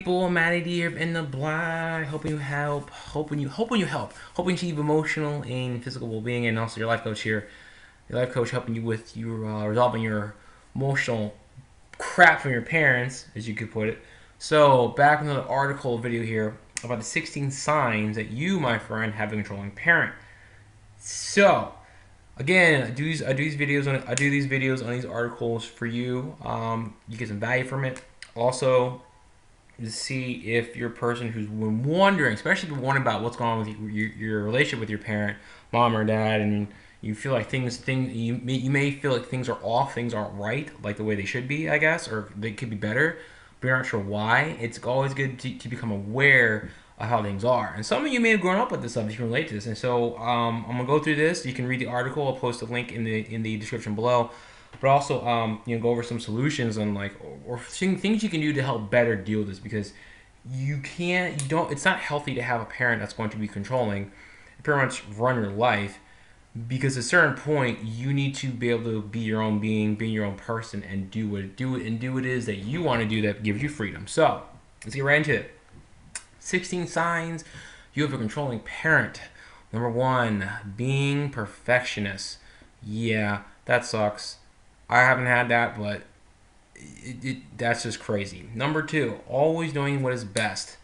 people? Matty D here in the black, hoping you help, hoping to achieve emotional and physical well-being, and also your life coach here. Your life coach helping you with your resolving your emotional crap from your parents, as you could put it. So back with another article video here about the 16 signs that you, my friend, have a controlling parent. So again, I do these videos on these articles for you. You get some value from it. Also, to see if you're a person who's been wondering, especially if you're wondering about what's going on with your relationship with your parent, mom or dad, and you feel like you may feel like things are off, things aren't right, like the way they should be, I guess, or they could be better, but you're not sure why. It's always good to become aware of how things are. And some of you may have grown up with this stuff, you can relate to this. And so I'm gonna go through this. You can read the article. I'll post a link in the description below. But also, go over some solutions and or things you can do to help better deal with this, because it's not healthy to have a parent that's going to be controlling, pretty much run your life, because at a certain point you need to be able to be your own being, be your own person, and do what it is that you want to do that gives you freedom. So let's get right into it. 16 signs you have a controlling parent. Number 1, being perfectionist. Yeah, that sucks. I haven't had that, but that's just crazy. Number 2, always doing what is best.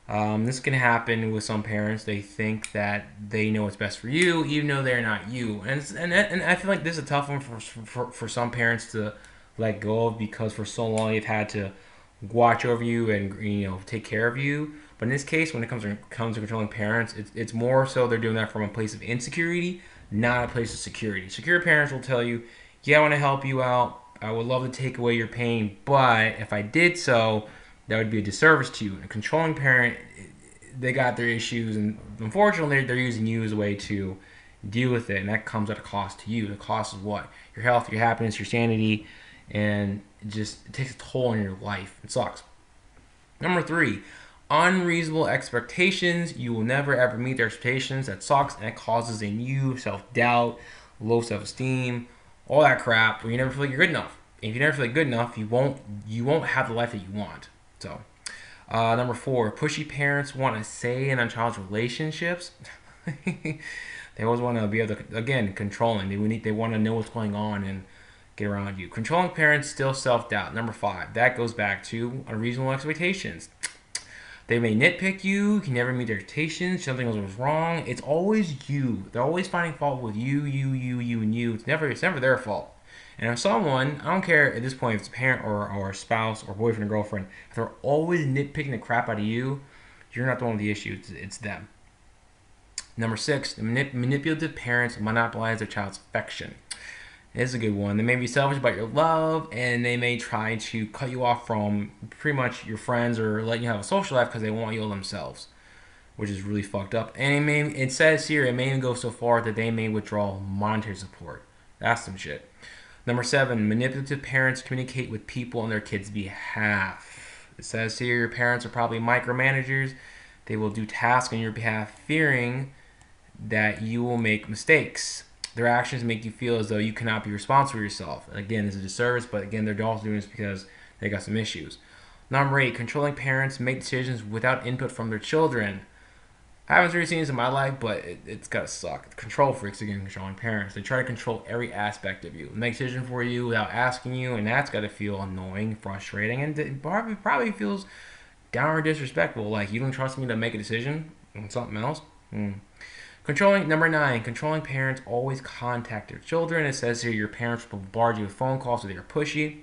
This can happen with some parents. They think that they know what's best for you, even though they're not you. And I feel like this is a tough one for some parents to let go of, because for so long they've had to watch over you and take care of you. But in this case, when it comes to controlling parents, it's more so they're doing that from a place of insecurity, not a place of security. Secure parents will tell you, yeah, I want to help you out. I would love to take away your pain, but if I did so, that would be a disservice to you. And a controlling parent, they got their issues, and unfortunately, they're using you as a way to deal with it, and that comes at a cost to you. The cost is what? Your health, your happiness, your sanity, and it takes a toll on your life. It sucks. Number 3, unreasonable expectations. You will never ever meet their expectations. That sucks, and it causes in you self-doubt, low self-esteem, all that crap, where you never feel like you're good enough. And if you never feel like good enough, you won't have the life that you want. So, number 4, pushy parents want to say in a child's relationships. They always want to be able to, again, controlling. They want to know what's going on and get around you. Controlling parents, still self-doubt. Number 5, that goes back to unreasonable expectations. They may nitpick you. You can never meet their expectations. Something was wrong. It's always you. They're always finding fault with you, and you. It's never their fault. And if someone, I don't care at this point if it's a parent or a spouse or boyfriend or girlfriend, if they're always nitpicking the crap out of you, you're not the one with the issue. It's them. Number 6, manipulative parents monopolize their child's affection. This is a good one. They may be selfish about your love, and they may try to cut you off from pretty much your friends or let you have a social life because they want you all themselves, which is really fucked up. And it says here, it may even go so far that they may withdraw monetary support. That's some shit. Number 7, manipulative parents communicate with people on their kids' behalf. It says here, your parents are probably micromanagers. They will do tasks on your behalf, fearing that you will make mistakes. Their actions make you feel as though you cannot be responsible for yourself. And again, it's a disservice, but again, they're also doing this because they got some issues. Number 8, controlling parents make decisions without input from their children. I haven't really seen this in my life, but it's gotta suck. Control freaks, again, controlling parents. They try to control every aspect of you, make decisions for you without asking you, and that's gotta feel annoying, frustrating, and it probably feels downright disrespectful. Like, you don't trust me to make a decision on something else? Number 9, controlling parents always contact their children. It says here your parents will bombard you with phone calls so they are pushy.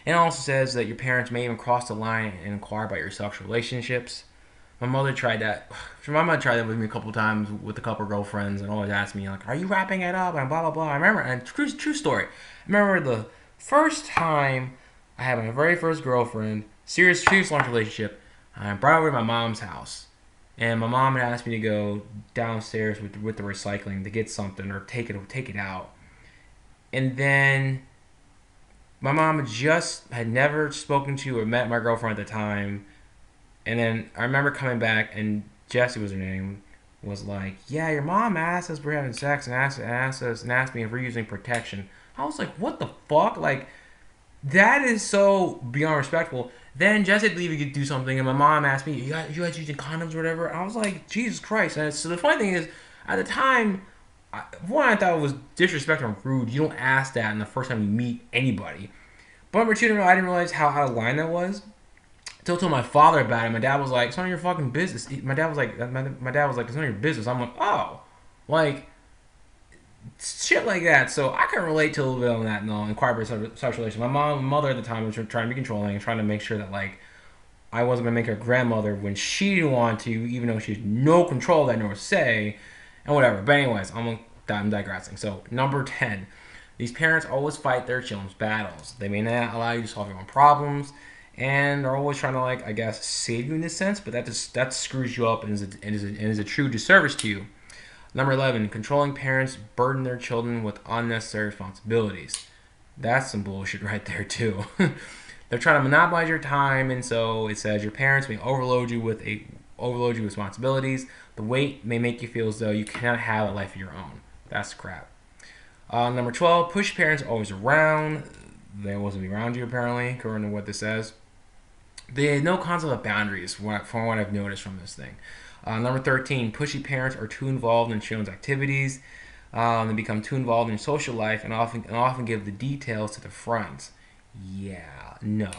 And it also says that your parents may even cross the line and inquire about your sexual relationships. My mother tried that. My mother tried that with me a couple times with a couple of girlfriends, and always asked me, like, are you wrapping it up? And blah, blah, blah. I remember, and true story. I remember the first time I had my very first girlfriend, serious long relationship. I brought her over to my mom's house. And my mom had asked me to go downstairs with the recycling to get something or take it out. And then my mom had never spoken to or met my girlfriend at the time. And then I remember coming back, and Jessie was her name, was like, yeah, your mom asked us if we're having sex and asked me if we're using protection. I was like, what the fuck? Like, that is so beyond respectful. Then Jesse had to leave to do something, and my mom asked me, you guys using condoms or whatever? I was like, Jesus Christ. And so the funny thing is, at the time, one, I thought it was disrespectful and rude. You don't ask that in the first time you meet anybody. But number two, I didn't realize how out of line that was. Until I told my father about it. My dad was like, it's none of your fucking business. My dad was like, it's none of your business. I'm like, oh. Like, shit like that. So I can relate to a little bit on that and inquired about such relations. My mother at the time was trying to be controlling and trying to make sure that like I wasn't gonna make her a grandmother when she didn't want to, even though she had no control of that nor say, and whatever. But anyways, I'm digressing. So number 10, these parents always fight their children's battles. They may not allow you to solve your own problems, and they're always trying to like I guess save you in this sense. But that screws you up and is a true disservice to you. Number 11, controlling parents burden their children with unnecessary responsibilities. That's some bullshit right there too. They're trying to monopolize your time, and so it says your parents may overload you with responsibilities. The weight may make you feel as though you cannot have a life of your own. That's crap. Number 12, push parents always around. They always be around you apparently, according to what this says. They have no concept of boundaries, from what I've noticed from this thing. Number 13, pushy parents are too involved in children's activities. They become too involved in social life and often give the details to the front. Yeah, no.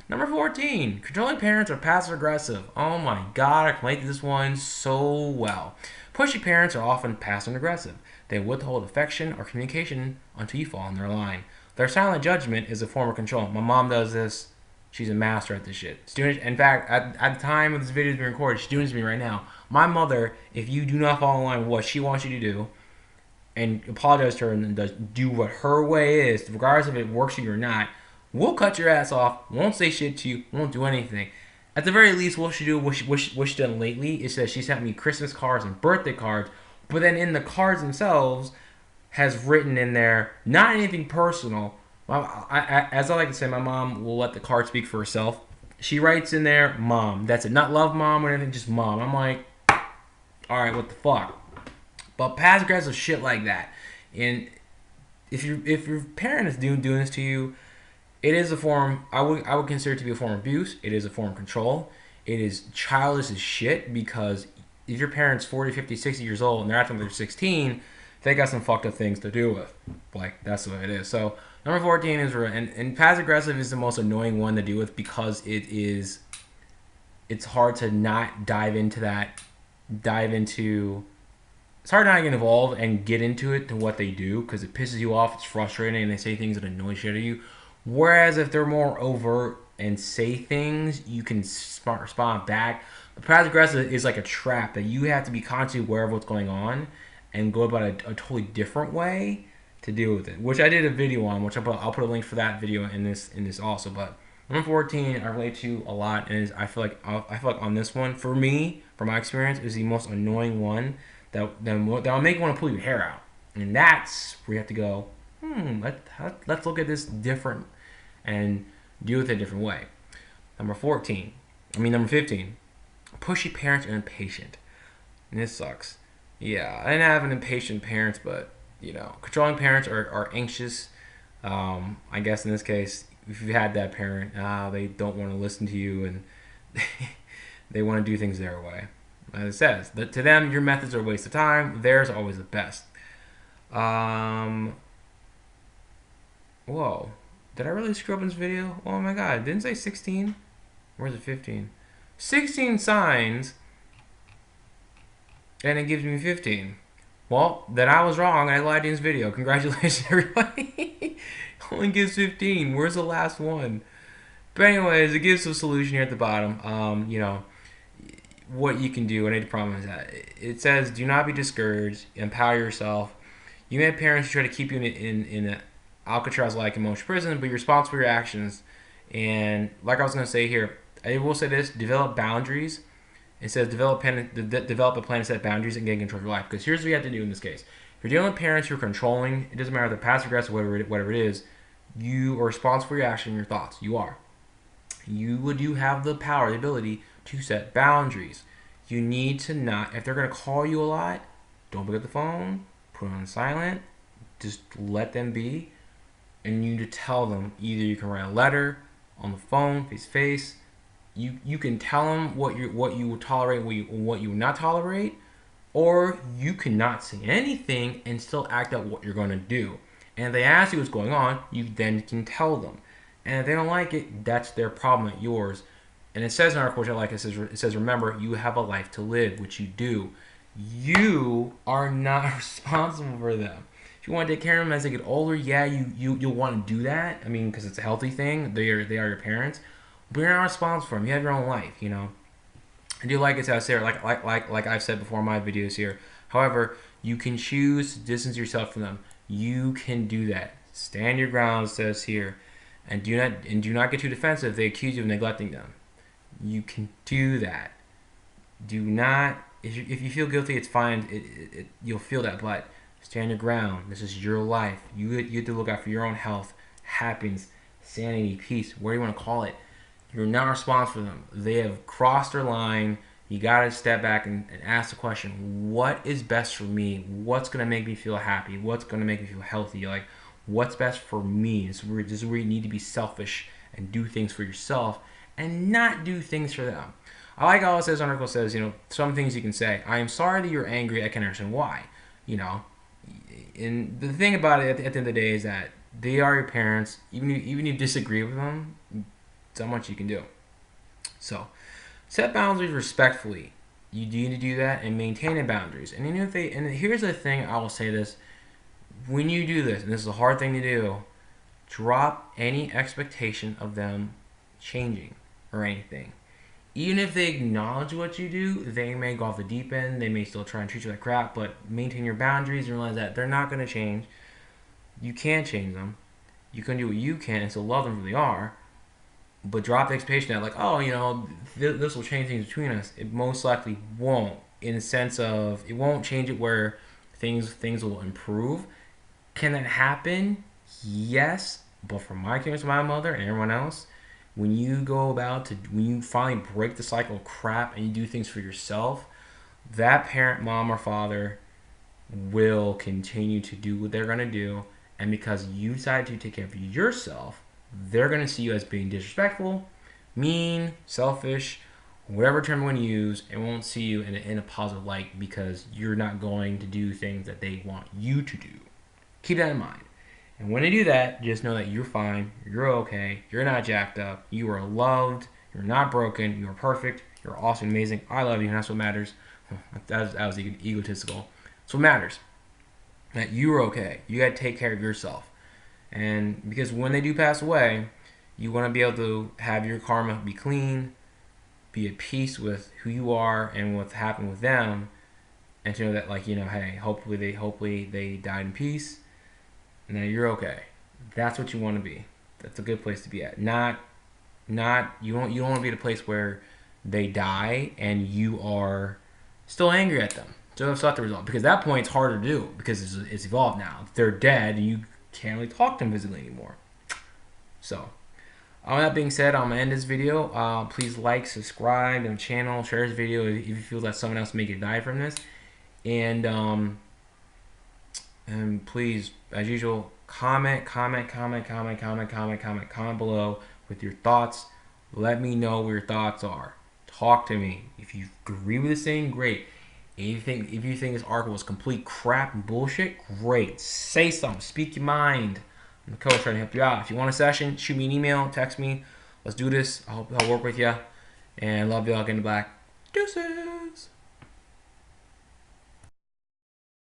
Number 14, controlling parents are passive aggressive. Oh my god, I can relate to this one so well. Pushy parents are often passive aggressive. They withhold affection or communication until you fall in their line. Their silent judgment is a form of control. My mom does this. She's a master at this shit. In fact, at the time of this video being recorded, she's doing this to me right now. My mother, if you do not fall in line with what she wants you to do, and apologize to her and do what her way is, regardless if it works for you or not, we'll cut your ass off, won't say shit to you, won't do anything. At the very least, what she's done lately is that she sent me Christmas cards and birthday cards, but then in the cards themselves has written in there, not anything personal. As I like to say, my mom will let the card speak for herself. She writes in there, Mom. That's it. Not love mom or anything, just Mom. I'm like, alright, what the fuck? But passive aggressive shit like that. And if your parent is doing this to you, it is a form, I would consider it to be a form of abuse. It is a form of control. It is childish as shit because if your parent's 40, 50, 60 years old and they're acting like they're 16, they got some fucked up things to do with. Like, that's the way it is. So, number 14 is, and passive aggressive is the most annoying one to deal with because it's hard to not it's hard not to get involved and get into it to what they do because it pisses you off, it's frustrating, and they say things that annoy shit at you. Whereas if they're more overt and say things, you can respond back. The passive aggressive is like a trap that you have to be constantly aware of what's going on and go about a totally different way to deal with it, which I did a video on, which I'll put a link for that video in this also. But number 14, I relate to a lot, and I feel like on this one, for me, from my experience, is the most annoying one that'll make you want to pull your hair out, and that's where you have to go. Let's look at this different and deal with it a different way. Number 15, pushy parents are impatient, and this sucks. Yeah, I didn't have an impatient parents, but controlling parents are anxious. I guess in this case, if you had that parent, they don't want to listen to you and they want to do things their way. As it says, to them, your methods are a waste of time. Theirs are always the best. Whoa. Did I really screw up in this video? Oh my god, didn't it say 16? Where's it 15? 16 signs, and it gives me 15. Well, then I was wrong, and I lied in this video. Congratulations, everybody. Only gives 15. Where's the last one? But anyways, it gives a solution here at the bottom. What you can do, and I promise that. It says, do not be discouraged. Empower yourself. You may have parents who try to keep you in an Alcatraz-like emotional prison, but you're responsible for your actions. And like I was going to say here, I will say this, develop boundaries. It says develop a plan to set boundaries and gain control of your life. Because here's what you have to do in this case. If you're dealing with parents who are controlling, it doesn't matter if they're passive aggressive, whatever it is, you are responsible for your action and your thoughts. You are. You have the power, the ability to set boundaries. You need to not, if they're going to call you a lot, don't pick up the phone, put it on silent, just let them be. And you need to tell them, either you can write a letter, on the phone, face to face, You can tell them what you will tolerate, what you will not tolerate, or you cannot say anything and still act out what you're going to do. And if they ask you what's going on, you then can tell them. And if they don't like it, that's their problem, not yours. And it says in our article, which I like, it says, remember, you have a life to live, which you do. You are not responsible for them. If you want to take care of them as they get older, yeah, you'll want to do that. I mean, because it's a healthy thing. They are your parents. But you're not responsible for them. You have your own life, you know. I do like it to say, like I've said before in my videos here. However, you can choose to distance yourself from them. You can do that. Stand your ground, says here, and do not get too defensive if they accuse you of neglecting them. You can do that. Do not. If you feel guilty, it's fine. You'll feel that, but stand your ground. This is your life. You have to look out for your own health, happiness, sanity, peace, whatever you want to call it. You're not responsible for them. They have crossed their line. You got to step back and ask the question, what is best for me? What's going to make me feel happy? What's going to make me feel healthy? Like, what's best for me? This is where you need to be selfish and do things for yourself and not do things for them. I like how it says, the article says, you know, some things you can say. I am sorry that you're angry. I can understand why. You know, and the thing about it at the end of the day is that they are your parents. Even if you disagree with them, there's not much you can do. So, set boundaries respectfully. You need to do that and maintain the boundaries. And even if and here's the thing, I will say this: when you do this, and this is a hard thing to do, drop any expectation of them changing or anything. Even if they acknowledge what you do, they may go off the deep end. They may still try and treat you like crap, but maintain your boundaries and realize that they're not going to change. You can't change them. You can do what you can and still love them who they are. But drop the expectation that, like, oh, you know, this will change things between us. It most likely won't, in the sense of it won't change it where things will improve. Can that happen? Yes. But from my experience with my mother and everyone else, when you finally break the cycle of crap and you do things for yourself, that parent, mom or father, will continue to do what they're going to do. And because you decided to take care of yourself, they're going to see you as being disrespectful, mean, selfish, whatever term you want to use, and won't see you in a positive light because you're not going to do things that they want you to do. Keep that in mind. And when they do that, just know that you're fine, you're okay, you're not jacked up, you are loved, you're not broken, you're perfect, you're awesome, amazing, I love you, and that's what matters. That was egotistical. That's what matters. That you're okay. You got to take care of yourself. And because when they do pass away, you want to be able to have your karma be clean, be at peace with who you are and what's happened with them, and to know that, like, you know, hey, hopefully they died in peace. Now you're okay. That's what you want to be. That's a good place to be at. Not you don't want to be at a place where they die and you are still angry at them. So that's not the result, because at that point it's harder to do because it's evolved now. If they're dead and you can't really talk to them physically anymore. So, with that being said, I'm gonna end this video. Please like, subscribe to the channel, share this video if you feel that someone else may get die from this, and please, as usual, comment below with your thoughts. Let me know what your thoughts are. Talk to me. If you agree with this thing, great. If you think this article was complete crap and bullshit, great. Say something. Speak your mind. I'm the coach trying to help you out. If you want a session, shoot me an email, text me. Let's do this. I hope I'll work with you. And love you all. Get in the black. Deuces.